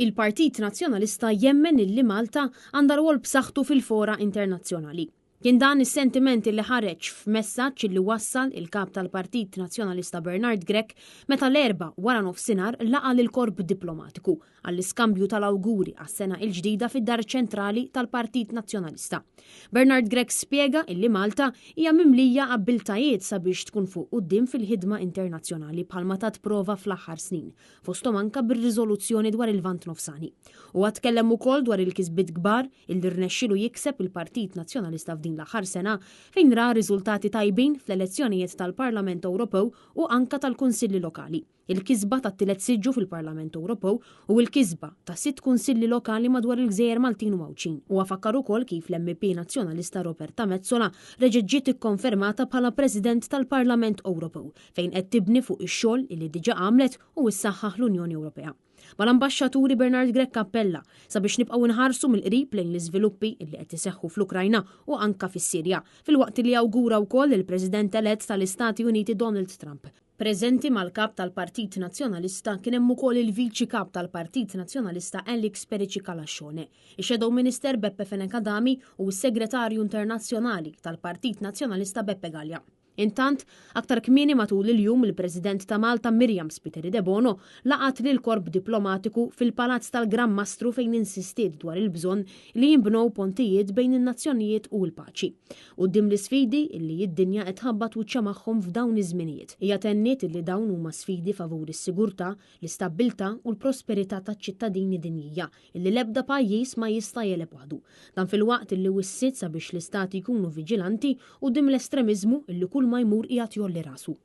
Il-Partit Nazzjonalista jemmen illi Malta għandha rwol b'saħħtu fil-fora internazzjonali. Kien dan is-sentiment li ħareġ f'messaġġ li wassal il-kap tal-Partit Nazzjonalista Bernard Grech meta l-erba' wara nofsinhar laqa lill-korp diplomatiku għall-iskambju tal-awguri għas-sena l-ġdida fid-dar ċentrali tal-Partit Nazzjonalista. Bernard Grech spjega illi Malta hija mimlija abbiltajiet sabiex tkun fuq quddiem fil-ħidma internazzjonali bħalma tat prova fl-aħħar snin, fosthom anke bir-riżoluzzjoni dwar il-Lvant Nofsani. U tkellem ukoll dwar il-kisbiet kbar illi rnexxielu jikseb il-Partit Nazzjonalista f'din l-aħħar sena fejn ra riżultati tajbin fl-elezzjonijiet tal-Parlament Ewropew u anke tal-Kunsilli Lokali. Il-kisba ta' tielet siġġu fil-Parlament Ewropew u l-kisba ta' 6 kunsilli lokali madwar il-Gżejjer Maltin u Mawċin. U għafakkar ukoll kif l-MP Nazzjonalista Roberta Metsola reġgħet ġiet ikkonfermata bħala President tal-Parlament Ewropew fejn qed tibni fuq ix-xogħol li diġà għamlet u issaħħaħ l-Unjoni Ewropea. Mal-ambaxxaturi Bernard Grech appella sabiex nibqgħu nħarsu mill-qrib lejn l-iżviluppi li qed iseħħu fl-Ukrajna u anke fis-Sirja, filwaqt li awgura wkoll il-President elett tal-Istati Uniti Donald Trump. Preżenti mal-kap tal-Partit Nazzjonalista kien hemm ukoll il-Viċi Kap tal-Partit Nazzjonalista Alex Perici-Kalascione, ix-Shadow Minister Beppe Fenekadami u s-Segretarju Internazzjonali tal-Partit Nazzjonalista Beppe Gallia. Intant, aktar kmieni matul il-jum il-President ta' Malta Miriam Spiteri de Bono laqat lil korp diplomatiku fil-Palazz tal-Gran Mastru fejn insistiet dwar il-bżonn li jinbnew pontijiet bejn in-nazzjonijiet u l-paċi. Quddiem l-isfidi illi d-dinja qed ħabbat wiċċha magħhom f'dawn iż-żminijiet. Hija tenniet illi dawn huma sfidi favur is-sigurtà, l-istabbiltà u l-prosperità taċ-ċittadini dinjija illi l-ebda pajjiż ma jista' jeleb waħdu. Dan fil-waqt illi wissiet sabiex l-istati jkunu viġilanti quddiem l-estremiżmu illi kull ma jmur qiegħed jolli rasu.